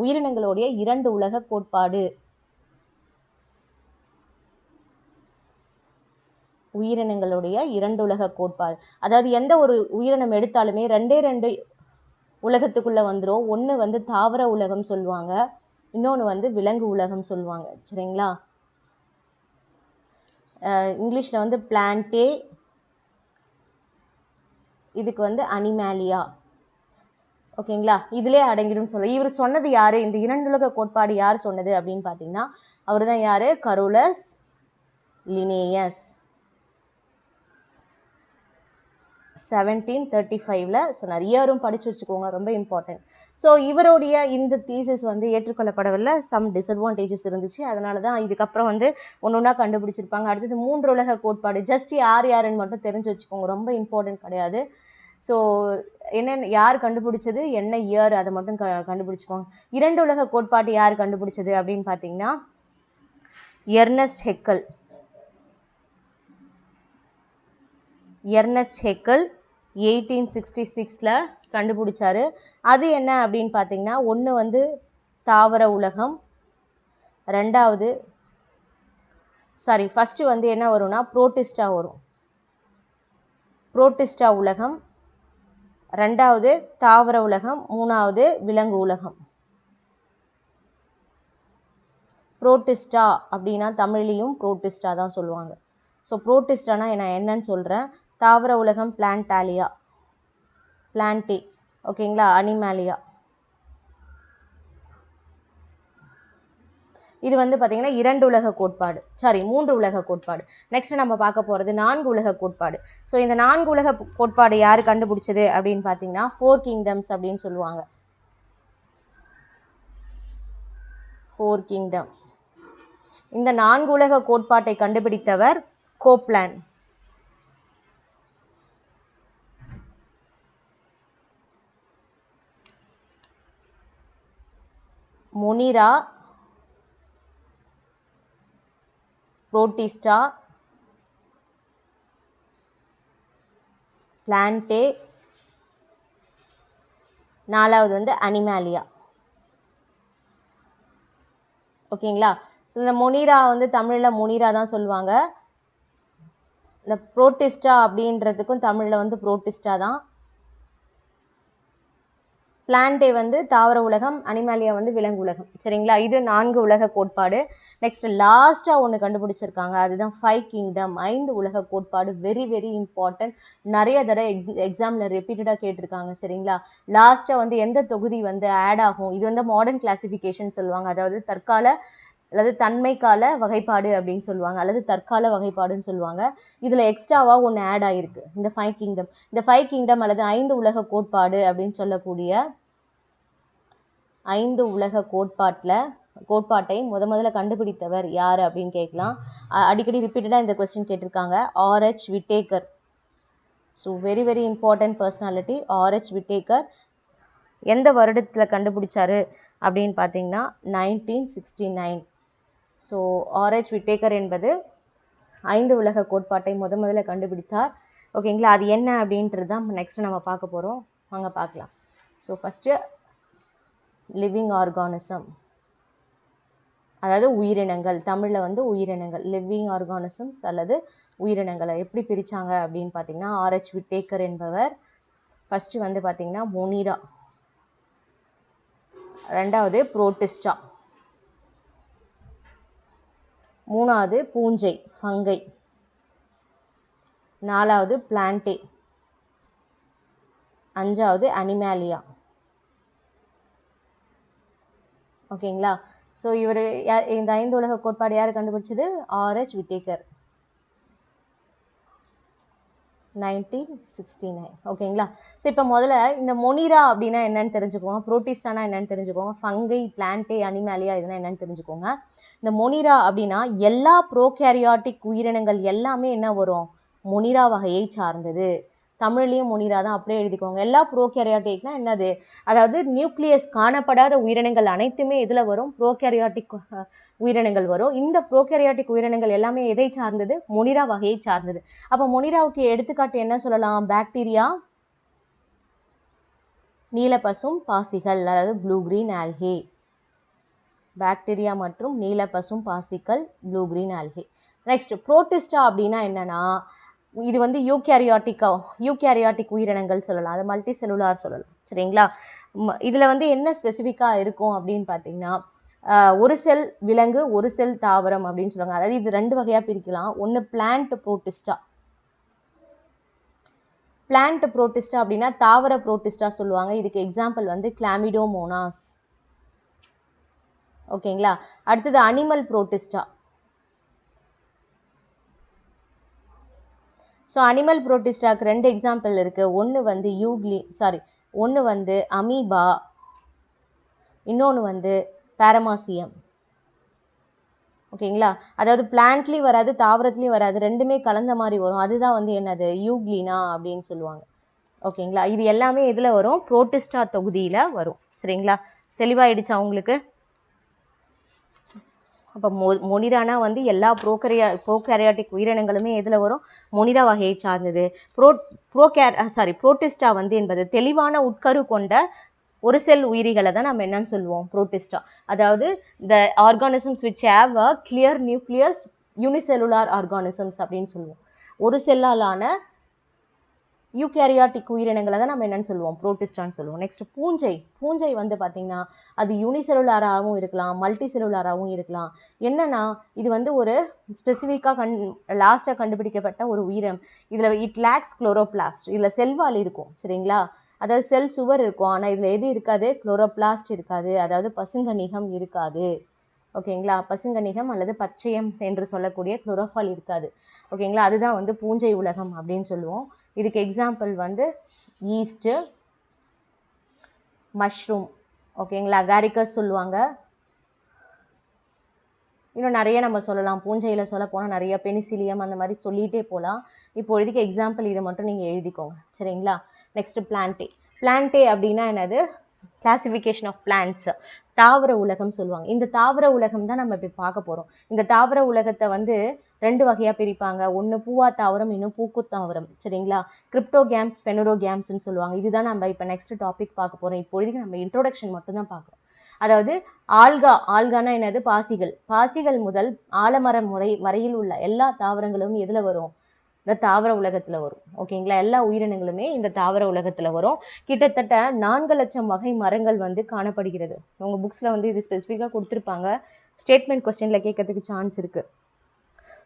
உயிரினங்களுடைய 2 உலக கோட்பாடு. உயிரினங்களுடைய 2 உலக கோட்பாடு, அதாவது எந்த ஒரு உயிரினம் எடுத்தாலுமே 2 உலகத்துக்குள்ளே வந்துடும். ஒன்று வந்து தாவர உலகம் சொல்லுவாங்க, இன்னொன்று வந்து விலங்கு உலகம் சொல்லுவாங்க. சரிங்களா. இங்கிலீஷில் வந்து பிளான்டே, இதுக்கு வந்து அனிமேலியா. ஓகேங்களா. இதிலே அடங்கிடும் சொல்ல. இவர் சொன்னது யார், இந்த 2 உலக கோட்பாடு யார் சொன்னது அப்படின்னு பார்த்தீங்கன்னா அவர் தான் யார், கரோலஸ் லினேயஸ். 1735 சொன்னார். இயரும் படித்து வச்சுக்கோங்க, ரொம்ப இம்பார்ட்டன்ட். ஸோ இவருடைய இந்த தீசிஸ் வந்து ஏற்றுக்கொள்ளப்படவில்லை, சம் டிஸ்அட்வான்டேஜஸ் இருந்துச்சு. அதனால தான் இதுக்கப்புறம் வந்து ஒன்றா கண்டுபிடிச்சிருப்பாங்க. அடுத்தது 3 உலக கோட்பாடு, ஜஸ்ட் யாருன்னு மட்டும் தெரிஞ்சு வச்சுக்கோங்க, ரொம்ப இம்பார்ட்டன்ட் கிடையாது. ஸோ என்னென்ன யார் கண்டுபிடிச்சது, என்ன இயர், அதை மட்டும் கண்டுபிடிச்சிக்கோங்க. 2 உலக கோட்பாடு யார் கண்டுபிடிச்சது அப்படின்னு பார்த்தீங்கன்னா எர்னஸ்ட் ஹெக்கல். எர்னஸ்ட் ஹெக்கல் 1866 கண்டுபிடிச்சாரு. அது என்ன அப்படின்னு பார்த்தீங்கன்னா, ஒன்று வந்து தாவர உலகம், ரெண்டாவது ஃபஸ்ட்டு வந்து என்ன வரும்னா புரோட்டிஸ்டா வரும், புரோட்டிஸ்டா உலகம். ரெண்டாவது தாவர உலகம், மூணாவது விலங்கு உலகம். புரோட்டிஸ்டா அப்படின்னா தமிழ்லேயும் புரோட்டிஸ்டா தான் சொல்லுவாங்க. ஸோ புரோட்டிஸ்டானா நான் என்னன்னு சொல்கிறேன், தாவர உலகம் பிளான்டாலியா, பிளான்டே. ஓகேங்களா. அனிமேலியா. இது வந்து பார்த்திங்கன்னா 2 உலக கோட்பாடு, 3 உலக கோட்பாடு. நெக்ஸ்ட் நம்ம பார்க்க போகிறது 4 உலக கோட்பாடு. ஸோ இந்த 4 உலக கோட்பாடு யார் கண்டுபிடிச்சது அப்படின்னு பார்த்தீங்கன்னா 4 கிங்டம்ஸ் அப்படின்னு சொல்லுவாங்க. 4 கிங்டம். இந்த 4 உலக கோட்பாட்டை கண்டுபிடித்தவர் கோப்லாண்ட். மொனிரா, புரோட்டிஸ்டா, பிளான்டே, 4வது வந்து அனிமாலியா. ஓகேங்களா? ஸோ இந்த மொனிரா வந்து தமிழில் மொனிரா தான் சொல்லுவாங்க. இந்த புரோட்டிஸ்டா அப்படின்றதுக்கும் தமிழில் வந்து புரோட்டிஸ்டா தான். பிளான்டே வந்து தாவர உலகம், அனிமாலியா வந்து விலங்கு உலகம். சரிங்களா? இது 4 உலக கோட்பாடு. நெக்ஸ்ட் லாஸ்ட்டாக ஒன்று கண்டுபிடிச்சிருக்காங்க, அதுதான் 5 கிங்டம், 5 உலக கோட்பாடு. Very very important. நிறைய தடவை எக்ஸாமில் ரிப்பீட்டடாக கேட்டிருக்காங்க. சரிங்களா? லாஸ்ட்டாக வந்து எந்த தொகுதி வந்து ஆட் ஆகும், இது வந்து மாடர்ன் கிளாசிஃபிகேஷன் சொல்லுவாங்க, அதாவது தற்கால அல்லது தன்மைக்கால வகைப்பாடு அப்படின்னு சொல்லுவாங்க, அல்லது தற்கால வகைப்பாடுன்னு சொல்லுவாங்க. இதில் எக்ஸ்ட்ராவாக ஒன்று ஆட் ஆகிருக்கு, இந்த 5 கிங்டம். இந்த 5 கிங்டம் அல்லது 5 உலக கோட்பாடு அப்படின்னு சொல்லக்கூடிய 5 உலக கோட்பாட்டை முதல்ல கண்டுபிடித்தவர் யார் அப்படின்னு கேட்கலாம். அடிக்கடி ரிப்பீட்டடாக இந்த கொஸ்டின் கேட்டிருக்காங்க. R H Whittaker. So very very important personality R H Whittaker. எந்த வருடத்தில் கண்டுபிடிச்சாரு அப்படின்னு பார்த்தீங்கன்னா 1969. ஸோ ஆர்ஹெச் விட்டேக்கர் என்பது 5 உலக கோட்பாட்டை முதல்ல கண்டுபிடித்தார். ஓகேங்களா? அது என்ன அப்படின்றது தான் நெக்ஸ்ட் நம்ம பார்க்க போகிறோம். வாங்க பார்க்கலாம். ஸோ ஃபஸ்ட்டு லிவிங் ஆர்கானிசம், அதாவது உயிரினங்கள். தமிழில் வந்து உயிரினங்கள், லிவிங் ஆர்கானிசம்ஸ் அல்லது உயிரினங்களை எப்படி பிரித்தாங்க அப்படின்னு பார்த்தீங்கன்னா ஆர்ஹெச் விட்டேக்கர் என்பவர் ஃபஸ்ட்டு வந்து பார்த்திங்கன்னா மொனிரா, 2வது புரோட்டிஸ்டா, 3வது பூஞ்சை ஃபங்கை, 4வது பிளான்டே, 5வது அனிமாலியா. ஓகேங்களா? ஸோ இவர் இந்த 5 உலக கோட்பாடு யார் கண்டுபிடிச்சது? R H Whittaker, 1969. ஓகேங்களா? ஸோ இப்போ முதல்ல இந்த மொனிரா அப்படின்னா என்னன்னு தெரிஞ்சுக்கோங்க, புரோட்டிஸ்டானா என்னன்னு தெரிஞ்சுக்கோங்க, ஃபங்கை, பிளான்டே, அனிமாலியா இதெல்லாம் என்னன்னு தெரிஞ்சுக்கோங்க. இந்த மொனிரா அப்படின்னா எல்லா ப்ரோகேரியாட்டிக் உயிரினங்கள் எல்லாமே என்ன வரும்? மொனிரா வகையை சார்ந்தது. தமிழ்லேயும் மொனிரா தான், அப்படியே எழுதிக்கோங்க. எல்லா ப்ரோகேரியாட்டிக்னா என்னது? அதாவது நியூக்ளியஸ் காணப்படாத உயிரினங்கள் அனைத்துமே இதில் வரும், ப்ரோகேரியாட்டிக் உயிரினங்கள் வரும். இந்த ப்ரோகேரியாட்டிக் உயிரினங்கள் எல்லாமே எதை சார்ந்தது? மொனிரா வகையை சார்ந்தது. அப்போ மொனிராவுக்கு எடுத்துக்காட்டு என்ன சொல்லலாம்? பாக்டீரியா, நீலப்பசும் பாசிகள், அதாவது ப்ளூ கிரீன் ஆல்கே. பாக்டீரியா மற்றும் நீலப்பசும் பாசிகள், blue green algae. Next Protista அப்படின்னா என்னன்னா, இது வந்து யூகேரியாட்டிக் உயிரினங்கள் சொல்லலாம், அது மல்டி செல்லுலார் சொல்லலாம். சரிங்களா? இதில் வந்து என்ன ஸ்பெசிஃபிக்காக இருக்கும் அப்படின்னு பார்த்தீங்கன்னா ஒரு செல் விலங்கு, ஒரு செல் தாவரம் அப்படின்னு சொல்லுவாங்க. அதாவது இது 2 வகையாக பிரிக்கலாம். ஒன்று பிளான்ட் புரோட்டிஸ்டா. பிளான்ட் புரோட்டிஸ்டா அப்படின்னா தாவர புரோட்டிஸ்டா சொல்லுவாங்க. இதுக்கு எக்ஸாம்பிள் வந்து கிளாமிடோமோனாஸ். ஓகேங்களா? அடுத்தது அனிமல் புரோட்டிஸ்டா. ஸோ அனிமல் புரோட்டிஸ்டாக்கு 2 எக்ஸாம்பிள் இருக்குது. ஒன்று வந்து ஒன்று வந்து அமீபா, இன்னொன்று வந்து பாரமாசியம். ஓகேங்களா? அதாவது பிளான்ட்லேயும் வராது, தாவரத்துலேயும் வராது, ரெண்டுமே கலந்த மாதிரி வரும். அதுதான் வந்து என்னது? யூக்ளினா அப்படின்னு சொல்லுவாங்க. ஓகேங்களா? இது எல்லாமே எதில் வரும்? புரோட்டிஸ்டா தொகுதியில் வரும். சரிங்களா? தெளிவாயிடுச்சா உங்களுக்கு? அப்போ மொனிரானா வந்து எல்லா ப்ரோகேரியாட்டிக் உயிரினங்களுமே எதில் வரும்? மொனிரா வகையை சார்ந்தது. புரோட்டிஸ்டா வந்து என்பது தெளிவான உட்கரு கொண்ட ஒரு செல் உயிரிகளை தான் நம்ம என்னன்னு சொல்லுவோம்? புரோட்டிஸ்டா. அதாவது the organisms which have a clear nucleus, unicellular organisms அப்படின்னு சொல்லுவோம். ஒரு செல்லாலான யூகேரியாட்டிக் உயிரினங்களை தான் நம்ம என்னன்னு சொல்லுவோம்? புரோட்டிஸ்டான்னு சொல்லுவோம். நெக்ஸ்ட் பூஞ்சை வந்து பார்த்திங்கன்னா அது யூனிசெல்லுலாராகவும் இருக்கலாம், மல்டி செல்லுலாராகவும் இருக்கலாம். என்னன்னா இது வந்து ஒரு ஸ்பெசிஃபிக்காக லாஸ்ட்டாக கண்டுபிடிக்கப்பட்ட ஒரு உயிரம். இதில் இட் லேக்ஸ் குளோரோபிளாஸ்ட். இதில் செல்வால் இருக்கும். சரிங்களா? அதாவது செல் சுவர் இருக்கும், ஆனால் இதில் எது இருக்காது? குளோரோபிளாஸ்ட் இருக்காது, அதாவது பசுங்கனிகம் இருக்காது. ஓகேங்களா. பசுங்கணிகம் அல்லது பச்சையம் என்று சொல்லக்கூடிய குளோரோஃபால் இருக்காது. ஓகேங்களா. அதுதான் வந்து பூஞ்சை உலகம் அப்படின்னு சொல்லுவோம். இதுக்கு எக்ஸாம்பிள் வந்து ஈஸ்ட்டு, மஷ்ரூம், ஓகேங்களா, அகாரிக்கஸ் சொல்லுவாங்க. இன்னும் நிறைய நம்ம சொல்லலாம். பூஞ்சையில் சொல்ல போனால் நிறைய பெனிசிலியம் அந்த மாதிரி சொல்லிகிட்டே போகலாம். இப்போதைக்கு எக்ஸாம்பிள் இதை மட்டும் நீங்கள் எழுதிக்கோங்க. சரிங்களா. Next Plantae. பிளான்டே அப்படின்னா என்னது? கிளாசிஃபிகேஷன் ஆஃப் பிளான்ட்ஸ், தாவர உலகம் சொல்லுவாங்க. இந்த தாவர உலகம் தான் நம்ம இப்போ பார்க்க போகிறோம். இந்த தாவர உலகத்தை வந்து 2 வகையாக பிரிப்பாங்க. ஒன்று பூவா தாவரம், இன்னும் பூக்கு தாவரம். சரிங்களா. கிரிப்டோகேம்ஸ், ஃபெனரோகேம்ஸ்ன்னு சொல்லுவாங்க. இதுதான் நம்ம இப்போ நெக்ஸ்ட் டாபிக் பார்க்க போகிறோம். இப்போதைக்கு நம்ம இன்ட்ரோடக்ஷன் மட்டும்தான் பார்க்குறோம். அதாவது ஆல்கானா என்னது? பாசிகள் முதல் ஆலமரம் வரையில் உள்ள எல்லா தாவரங்களும் எதில் வரும்? இந்த தாவர உலகத்தில் வரும். ஓகேங்களா. எல்லா உயிரினங்களுமே இந்த தாவர உலகத்தில் வரும். கிட்டத்தட்ட 4 லட்சம் வகை மரங்கள் வந்து காணப்படுகிறது. உங்கள் புக்ஸில் வந்து இது ஸ்பெசிஃபிக்காக கொடுத்துருப்பாங்க. ஸ்டேட்மெண்ட் கொஸ்டினில் கேட்கறதுக்கு சான்ஸ் இருக்குது.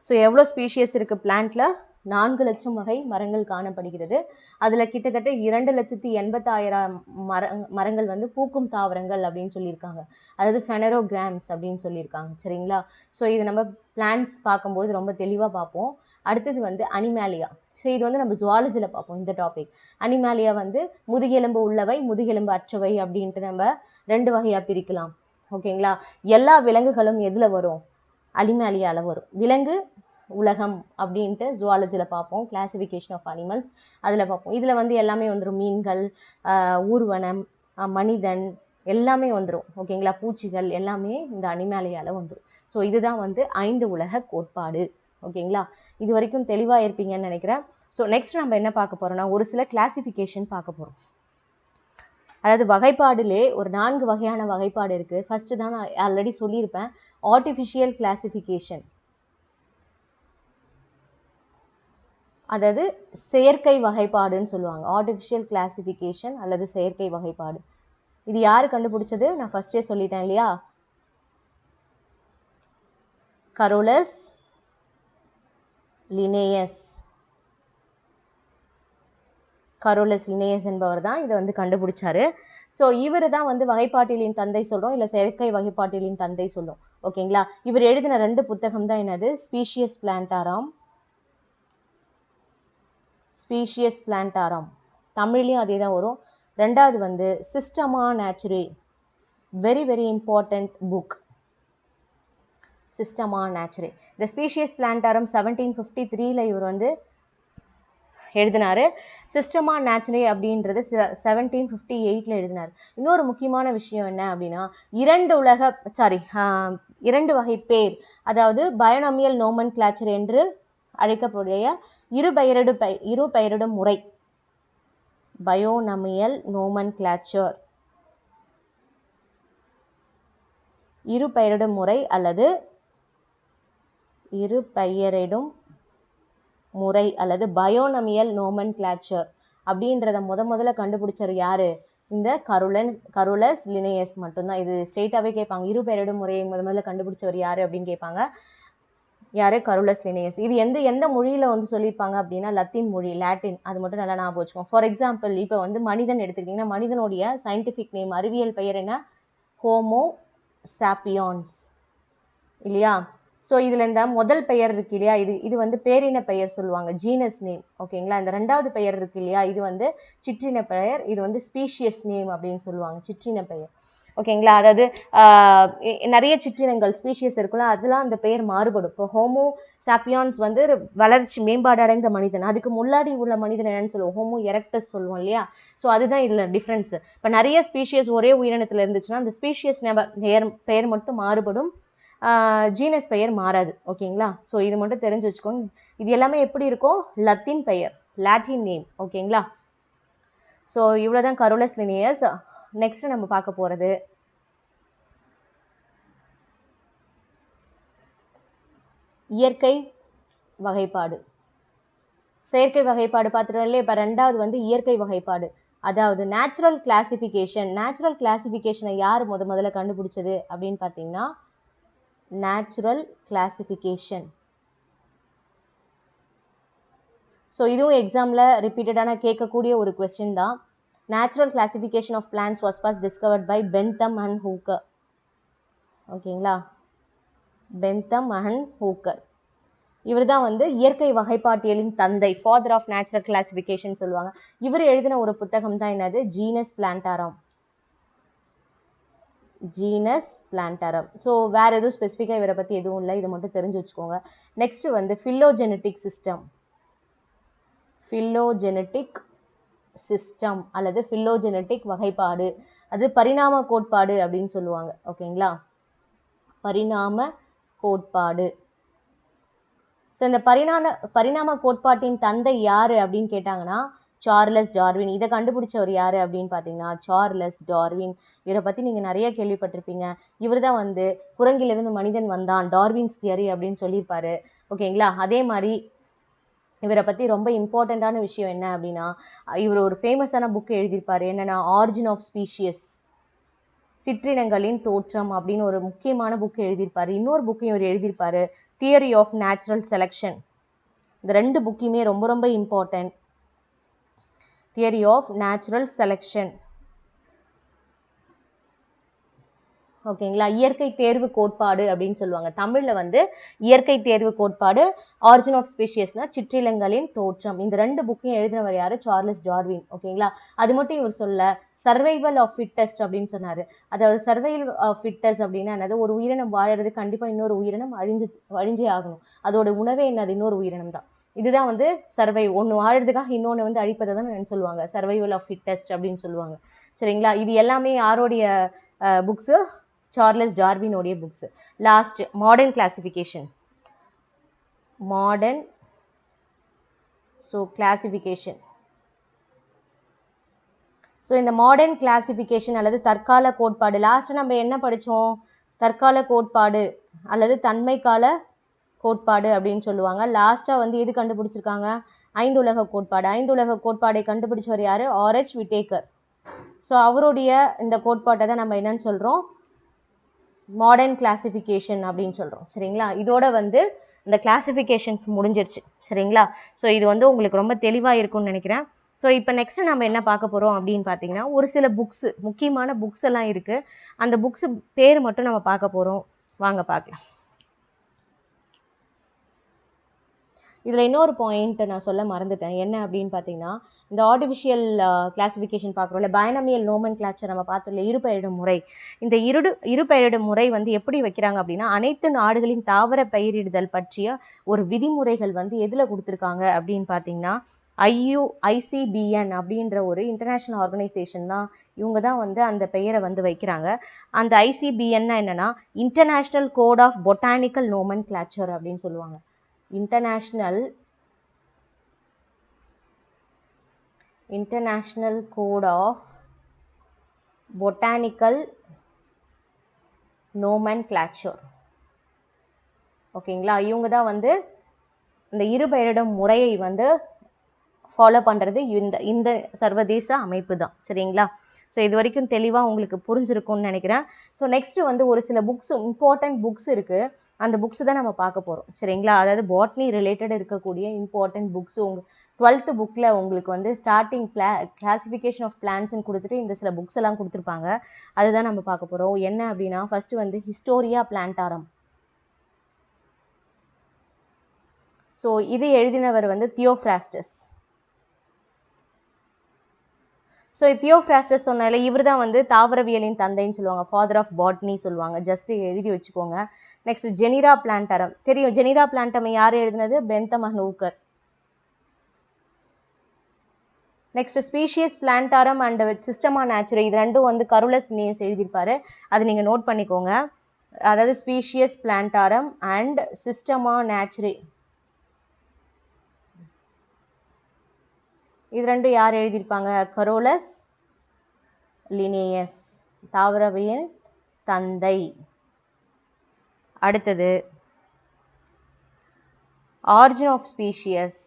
ஸோ எவ்வளோ ஸ்பீஷியஸ் இருக்குது பிளான்ட்டில்? 4 லட்சம் வகை மரங்கள் காணப்படுகிறது. அதில் கிட்டத்தட்ட 2,80,000 மரங்கள் வந்து பூக்கும் தாவரங்கள் அப்படின்னு சொல்லியிருக்காங்க. அதாவது ஃபெனரோகிராம்ஸ் அப்படின்னு சொல்லியிருக்காங்க. சரிங்களா. ஸோ இது நம்ம பிளான்ட்ஸ் பார்க்கும்போது ரொம்ப தெளிவாக பார்ப்போம். அடுத்தது வந்து அனிமேலியா. ஸோ இது வந்து நம்ம ஜுவாலஜியில் பார்ப்போம் இந்த டாபிக். அனிமேலியா வந்து முதுகெலும்பு உள்ளவை, முதுகெலும்பு அற்றவை அப்படின்ட்டு நம்ம 2 வகையாக பிரிக்கலாம். ஓகேங்களா. எல்லா விலங்குகளும் எதில் வரும்? அனிமேலியாவில் வரும். விலங்கு உலகம் அப்படின்ட்டு ஜுவாலஜியில் பார்ப்போம். கிளாசிஃபிகேஷன் ஆஃப் அனிமல்ஸ் அதில் பார்ப்போம். இதில் வந்து எல்லாமே வந்துடும். மீன்கள், ஊர்வனம், மனிதன் எல்லாமே வந்துடும். ஓகேங்களா. பூச்சிகள் எல்லாமே இந்த அனிமேலியாவில் வந்துடும். ஸோ இதுதான் வந்து 5 உலக கோட்பாடு. ஓகேங்களா. இது வரைக்கும் தெளிவாக இருப்பீங்கன்னு நினைக்கிறேன். ஸோ நெக்ஸ்ட் நம்ம என்ன பார்க்க போகிறோம்னா, ஒரு சில கிளாசிஃபிகேஷன் பார்க்க போகிறோம். அதாவது வகைப்பாடுலே ஒரு 4 வகையான வகைப்பாடு இருக்குது. ஃபஸ்ட்டு தான் நான் ஆல்ரெடி சொல்லியிருப்பேன், ஆர்டிஃபிஷியல் கிளாசிஃபிகேஷன். அதாவது செயற்கை வகைப்பாடுன்னு சொல்லுவாங்க. ஆர்டிஃபிஷியல் கிளாசிஃபிகேஷன் அல்லது செயற்கை வகைப்பாடு. இது யார் கண்டுபிடிச்சது? நான் ஃபஸ்ட்டே சொல்லிட்டேன் இல்லையா. Carolus Linnaeus. கரோலஸ் லினேயஸ் என்பவர் தான் இதை வந்து கண்டுபிடிச்சாரு. ஸோ இவர் தான் வந்து வகைப்பாட்டியலின் தந்தை சொல்கிறோம், இல்லை செயற்கை வகைப்பாட்டியலின் தந்தை சொல்லும். ஓகேங்களா. இவர் எழுதின 2 புத்தகம் தான் என்னது? Species plantarum. தமிழ்லையும் அதே தான் வரும். 2வது வந்து systema naturae. Very very important book. Systema naturae. இந்த ஸ்பீஷியஸ் பிளான்டாரம் 1753 இவர் வந்து எழுதினார். சிஸ்டமா நேச்சுரே அப்படின்றது 1758 எழுதினார். இன்னொரு முக்கியமான விஷயம் என்ன அப்படின்னா, 2 வகை பேர், அதாவது பயோனாமியல் நோமன் கிளாச்சர் என்று அழைக்கக்கூடிய இரு பெயரிடும் முறை. பயோனாமியல் நோமன் கிளாச்சர், இரு பெயரிடும் முறை அல்லது இரு பெயரிடும் முறை அல்லது பயோனமியல் நோமன் கிளாச்சர் அப்படின்றத முதல்ல கண்டுபிடிச்சவர் யாரு? இந்த கரோலஸ் லினேயஸ் மட்டும்தான். இது ஸ்ட்ரெயிட்டாகவே கேட்பாங்க. இரு பெயரிடும் முறையை முதல்ல கண்டுபிடிச்சவர் யாரு அப்படின்னு கேட்பாங்க. யாரு? Carolus Linnaeus. இது எந்த மொழியில் வந்து சொல்லியிருப்பாங்க அப்படின்னா லத்தீன் மொழி, லாட்டின். அது மட்டும் நல்லா ஞாபகம் வச்சுக்கோங்க. ஃபார் எக்ஸாம்பிள் இப்போ வந்து மனிதன் எடுத்துக்கிட்டிங்கன்னா, மனிதனுடைய சயின்டிஃபிக் நேம், அறிவியல் பெயர் என்ன? ஹோமோ சாப்பியான்ஸ் இல்லையா. ஸோ இதில் இந்த முதல் பெயர் இருக்கு இல்லையா, இது வந்து பேரின பெயர் சொல்லுவாங்க, ஜீனஸ் நேம். ஓகேங்களா. இந்த 2வது பெயர் இருக்கு இல்லையா, இது வந்து சிற்றின பெயர். இது வந்து ஸ்பீஷியஸ் நேம் அப்படின்னு சொல்லுவாங்க, சிற்றின பெயர். ஓகேங்களா. அதாவது நிறைய சிற்றினங்கள் ஸ்பீஷியஸ் இருக்குல்ல, அதெல்லாம் அந்த பெயர் மாறுபடும். இப்போ ஹோமோ சாப்பியான்ஸ் வந்து வளர்ச்சி மேம்பாடு அடைந்த மனிதன். அதுக்கு முன்னாடி உள்ள மனிதன் என்னன்னு சொல்லுவோம்? ஹோமோ எரெக்டஸ் சொல்லுவோம் இல்லையா. ஸோ அதுதான் இதில் டிஃப்ரென்ஸ். இப்போ நிறைய ஸ்பீஷியஸ் ஒரே உயிரினத்தில் இருந்துச்சுன்னா அந்த ஸ்பீஷியஸ் பெயர் மட்டும் மாறுபடும், ஜீனஸ் பெயர் மாறாது. ஓகேங்களா. ஸோ இது மட்டும் தெரிஞ்சு வச்சுக்கோங்க. இது எல்லாமே எப்படி இருக்கும்? லத்தீன் பெயர், லாட்டின் நேம். ஓகேங்களா. ஸோ இவ்வளோ தான் கரோலஸ் லினேயஸ். நெக்ஸ்ட் நம்ம பார்க்க போகிறது இயற்கை வகைப்பாடு. செயற்கை வகைப்பாடு பார்த்துட்டோம் இல்லையா. இப்போ 2வது வந்து இயற்கை வகைப்பாடு, அதாவது நேச்சுரல் கிளாசிஃபிகேஷன். நேச்சுரல் கிளாசிஃபிகேஷனை யார் முதல்ல கண்டுபிடிச்சது அப்படின்னு பார்த்தீங்கன்னா, நேச்சுரல் கிளாசிஃபிகேஷன். ஸோ இதுவும் எக்ஸாமில் ரிப்பீட்டடான கேட்கக்கூடிய ஒரு கொஸ்டின் தான். Natural classification of plants was first discovered by Bentham and Hooker. ஓகேங்களா. Bentham and Hooker. இவர் தான் வந்து இயற்கை வகைப்பாட்டியலின் தந்தை, ஃபாதர் ஆஃப் நேச்சுரல் கிளாசிஃபிகேஷன் சொல்லுவாங்க. இவர் எழுதின ஒரு புத்தகம் தான் என்னது, genus plantarum. Genus plantarum. So வேறு எதுவும் ஸ்பெசிஃபிக்காக இவரை பற்றி எதுவும் இல்லை, இதை மட்டும் தெரிஞ்சு வச்சுக்கோங்க. நெக்ஸ்ட்டு வந்து ஃபில்லோஜெனட்டிக் சிஸ்டம். ஃபில்லோஜெனட்டிக் சிஸ்டம் அல்லது ஃபில்லோஜெனட்டிக் வகைப்பாடு, அது பரிணாம கோட்பாடு அப்படின்னு சொல்லுவாங்க. ஓகேங்களா, பரிணாம கோட்பாடு. ஸோ இந்த பரிணாம கோட்பாட்டின் தந்தை யார் அப்படின்னு கேட்டாங்கன்னா சார்லஸ் டார்வின். இதை கண்டுபிடிச்சவர் யார் அப்படின்னு பார்த்தீங்கன்னா சார்லஸ் டார்வின். இவரை பற்றி நீங்கள் நிறைய கேள்விப்பட்டிருப்பீங்க. இவர் தான் வந்து குரங்கிலிருந்து மனிதன் வந்தான், டார்வின்ஸ் தியரி அப்படின்னு சொல்லியிருப்பாரு. ஓகேங்களா, அதே மாதிரி இவரை பற்றி ரொம்ப இம்பார்ட்டண்ட்டான விஷயம் என்ன அப்படின்னா, இவர் ஒரு ஃபேமஸான புக்கு எழுதியிருப்பார். என்னென்னா ஆரிஜின் ஆஃப் ஸ்பீஷியஸ், சிற்றினங்களின் தோற்றம் அப்படின்னு ஒரு முக்கியமான புக்கு எழுதியிருப்பார். இன்னொரு புக்கையும் இவர் எழுதியிருப்பார், தியரி ஆஃப் நேச்சுரல் செலெக்ஷன். இந்த ரெண்டு புக்கையுமே ரொம்ப ரொம்ப இம்பார்ட்டன்ட். Theory of natural selection. ஓகேங்களா, இயற்கை தேர்வு கோட்பாடு அப்படின்னு சொல்லுவாங்க. தமிழில் வந்து இயற்கை தேர்வு கோட்பாடு, ஆரிஜின் ஆஃப் ஸ்பீஷியஸ்னா சிற்றினங்களின் தோற்றம். இந்த ரெண்டு புக்கையும் எழுதினவர் யார், சார்லஸ் டார்வின். ஓகேங்களா, அது மட்டும் இவர் சொல்ல சர்வைவல் ஆஃப் ஃபிட்டஸ்ட் அப்படின்னு சொன்னார். அதாவது சர்வைவல் ஆஃப் ஃபிட்டஸ்ட் அப்படின்னா என்னது, ஒரு உயிரினம் வாழறது கண்டிப்பாக இன்னொரு உயிரினம் அழிஞ்சே ஆகணும். அதோட உணவே என்னது, இன்னொரு உயிரினம் தான். இதுதான் வந்து ஒன்று வாழறதுக்காக இன்னொன்று வந்து அழிப்பதை தான் என்ன சொல்லுவாங்க, சர்வைவல் ஆஃப் ஃபிட்டஸ்ட் அப்படின்னு சொல்லுவாங்க. சரிங்களா, இது எல்லாமே யாரோடைய புக்ஸு, சார்லஸ் டார்வினோடைய books. Last modern classification. Modern classification. So இந்த மாடர்ன் கிளாசிஃபிகேஷன் அல்லது தற்கால கோட்பாடு, லாஸ்ட்டு நம்ம என்ன படித்தோம், தற்கால கோட்பாடு அல்லது தன்மை கால கோட்பாடு அப்படின்னு சொல்லுவாங்க. லாஸ்ட்டாக வந்து எது கண்டுபிடிச்சிருக்காங்க, ஐந்துலக கோட்பாடு. ஐந்துலக கோட்பாடை கண்டுபிடிச்சவர் யார், ஆர்ஹெச் விட்டேக்கர். ஸோ அவருடைய இந்த கோட்பாட்டை தான் நம்ம என்னன்னு சொல்கிறோம், மாடர்ன் கிளாசிஃபிகேஷன் அப்படின்னு சொல்கிறோம். சரிங்களா, இதோட வந்து இந்த கிளாசிஃபிகேஷன்ஸ் முடிஞ்சிருச்சு. சரிங்களா, ஸோ இது வந்து உங்களுக்கு ரொம்ப தெளிவாக இருக்கும்னு நினைக்கிறேன். ஸோ இப்போ நெக்ஸ்ட்டு நம்ம என்ன பார்க்க போகிறோம் அப்படின்னு பார்த்தீங்கன்னா, ஒரு சில புக்ஸு, முக்கியமான புக்ஸ் எல்லாம் இருக்குது. அந்த புக்ஸு பேர் மட்டும் நம்ம பார்க்க போகிறோம். வாங்க பார்க்கலாம். இதில் இன்னொரு பாயிண்ட் நான் சொல்ல மறந்துட்டேன். என்ன அப்படின்னு பார்த்தீங்கன்னா, இந்த ஆர்டிஃபிஷியல் கிளாசிஃபிகேஷன் பார்க்குறோம்ல, பைனமியல் நோமன் கிளாச்சர் நம்ம பார்த்தோம்ல, இருபெயரிடும் முறை. இந்த இருபெயரிடும் முறை வந்து எப்படி வைக்கிறாங்க அப்படின்னா, அனைத்து நாடுகளின் தாவர பெயரிடுதல் பற்றிய ஒரு விதிமுறைகள் வந்து எதில் கொடுத்துருக்காங்க அப்படின்னு பார்த்தீங்கன்னா, ICBN அப்படின்ற ஒரு இன்டர்நேஷ்னல் ஆர்கனைசேஷன் தான். இவங்க தான் வந்து அந்த பெயரை வந்து வைக்கிறாங்க. அந்த ICBN என்னென்னா international code of botanical nomenclature அப்படின்னு சொல்லுவாங்க. International code of botanical nomenclature. ஓகேங்களா, இவங்க தான் வந்து இந்த இருபெயரிடும் முறையை வந்து ஃபாலோ பண்ணுறது இந்த சர்வதேச அமைப்பு தான். சரிங்களா, ஸோ இது வரைக்கும் தெளிவாக உங்களுக்கு புரிஞ்சிருக்கும்னு நினைக்கிறேன். ஸோ நெக்ஸ்ட்டு வந்து ஒரு சில புக்ஸ், இம்பார்ட்டண்ட் புக்ஸ் இருக்குது. அந்த புக்ஸ் தான் நம்ம பார்க்க போகிறோம். சரிங்களா, அதாவது பாட்னி ரிலேட்டட் இருக்கக்கூடிய இம்பார்ட்டண்ட் புக்ஸ். உங்கள் 12th புக்கில் உங்களுக்கு வந்து ஸ்டார்டிங் கிளாசிஃபிகேஷன் ஆஃப் பிளான்ட்ஸ்ன்னு கொடுத்துட்டு இந்த சில புக்ஸ் எல்லாம் கொடுத்துருப்பாங்க. அதுதான் நம்ம பார்க்க போகிறோம். என்ன அப்படின்னா, ஃபஸ்ட்டு வந்து ஹிஸ்டோரியா பிளான்டாரம். ஸோ இது எழுதினவர் வந்து தியோஃப்ராஸ்டஸ். ஸோ தியோஃப்ராஸ்டஸ் சொன்னால இவர் தான் வந்து தாவரவியலின் தந்தைன்னு சொல்லுவாங்க, ஃபாதர் ஆஃப் பாட்னி சொல்லுவாங்க. ஜஸ்ட் எழுதி வச்சுக்கோங்க. நெக்ஸ்ட் ஜெனிரா பிளான்டாரம் தெரியும். ஜெனிரா பிளான்டம் யார் எழுதினது, Bentham and Hooker. Next species plantarum and சிஸ்டமா natural, இது ரெண்டும் வந்து கருலஸ் லினேயஸ் எழுதியிருப்பாரு. அது நீங்கள் நோட் பண்ணிக்கோங்க. அதாவது ஸ்பீஷியஸ் பிளான்டாரம் அண்ட் சிஸ்டமா நேச்சுரல், இது ரெண்டும் யார் எழுதியிருப்பாங்க, கரோலஸ் லினேயஸ், தாவரவியல் தந்தை. அடுத்தது origin of species,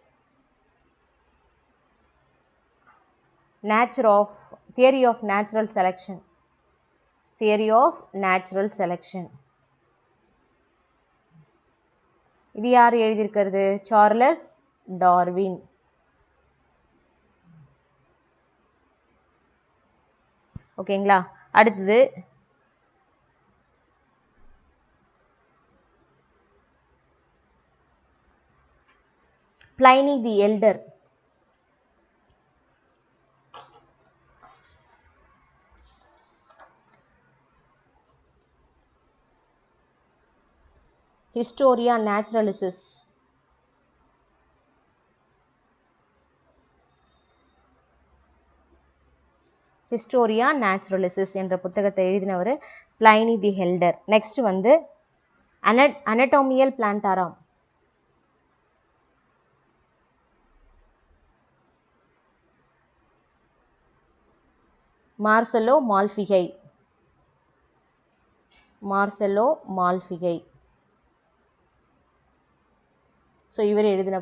theory of natural selection. இது யார் எழுதியிருக்கிறது, சார்லஸ் டார்வின். ஓகேங்களா, அடுத்தது Pliny the Elder. Historia Naturalis. Historia Naturalis என்ற புத்தகத்தை எழுதினவர் Pliny the Elder. நெக்ஸ்ட் வந்து Anatomial Plantarum. Marcello Malpighi. Marcello Malpighi. So இவர் எழுதின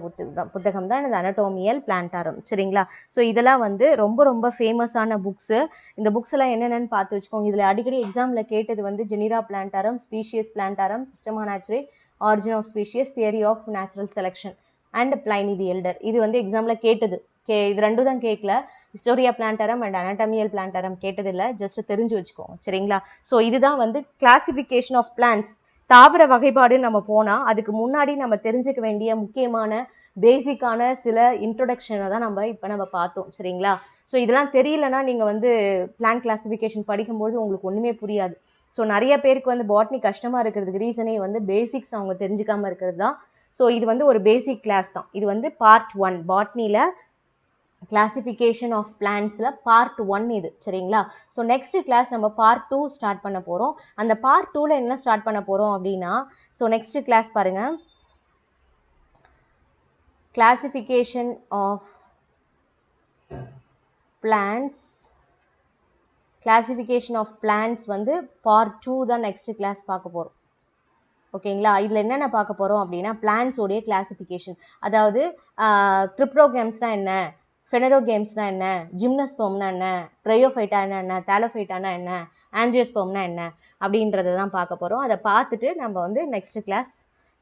புத்தகம் தான் இந்த அனட்டோமியல் பிளான்டாரம். சரிங்களா? ஸோ இதெல்லாம் வந்து ரொம்ப ரொம்ப ஃபேமஸான புக்ஸு. இந்த புக்ஸ் எல்லாம் என்னென்னு பார்த்து வச்சுக்கோங்க. இதில் அடிக்கடி எக்ஸாமில் கேட்டது வந்து Genera Plantarum, Species Plantarum, Systema Naturae, Origin of species, theory of natural selection and Pliny the Elder. இது வந்து எக்ஸாமில் கேட்டது. இது ரெண்டும் தான் கேட்கல. Historia Plantarum and Anatomia Plantarum கேட்டதில்லை. ஜஸ்ட் தெரிஞ்சு வச்சுக்கோங்க. சரிங்களா? ஸோ இதுதான் வந்து கிளாசிஃபிகேஷன் ஆஃப் பிளான்ட்ஸ். தாவர வகைப்பாடு நம்ம போனால் அதுக்கு முன்னாடி நம்ம தெரிஞ்சுக்க வேண்டிய முக்கியமான பேசிக்கான சில இன்ட்ரொடக்ஷனை தான் நம்ம பார்த்தோம். சரிங்களா? ஸோ இதெல்லாம் தெரியலனா நீங்கள் வந்து பிளான்ட் கிளாசிஃபிகேஷன் படிக்கும்போது உங்களுக்கு ஒன்றுமே புரியாது. ஸோ நிறைய பேருக்கு வந்து பாட்னி கஷ்டமாக இருக்கிறதுக்கு ரீசனே வந்து பேசிக்ஸ் அவங்க தெரிஞ்சுக்காமல் இருக்கிறது தான். ஸோ இது வந்து ஒரு பேசிக் கிளாஸ் தான். இது வந்து பார்ட் 1 பாட்னியில் கிளாசிஃபிகேஷன் ஆஃப் பிளான்ட்ஸில் பார்ட் 1 இது. சரிங்களா? ஸோ நெக்ஸ்ட் கிளாஸ் நம்ம பார்ட் 2 ஸ்டார்ட் பண்ண போகிறோம். அந்த பார்ட் 2ல் என்ன ஸ்டார்ட் பண்ண போகிறோம் அப்படின்னா, ஸோ நெக்ஸ்ட் கிளாஸ் பாருங்கள், classification of plants. Classification of plants வந்து பார்ட் 2 தான் நெக்ஸ்ட் கிளாஸ் பார்க்க போகிறோம். ஓகேங்களா? இதில் என்னென்ன பார்க்க போகிறோம் அப்படின்னா, பிளான்ட்ஸோடைய கிளாசிஃபிகேஷன், அதாவது கிரிப்டோகேம்ஸ்னால் என்ன, ஃபெனரோகேம்ஸ்னா என்ன, ஜிம்னஸ்பெர்ம்னா என்ன, ட்ரையோஃபைட்டானா என்ன, தாலோஃபைட்டானா என்ன, ஆஞ்சியோஸ்பெர்ம்னா என்ன அப்படின்றத தான் பார்க்க போகிறோம். அதை பார்த்துட்டு நம்ம வந்து நெக்ஸ்ட் கிளாஸ்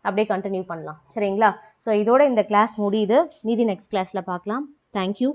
அப்படியே கண்டினியூ பண்ணலாம். சரிங்களா? ஸோ இதோட இந்த கிளாஸ் முடியுது. மீதி நெக்ஸ்ட் கிளாஸில் பார்க்கலாம். தேங்க்யூ.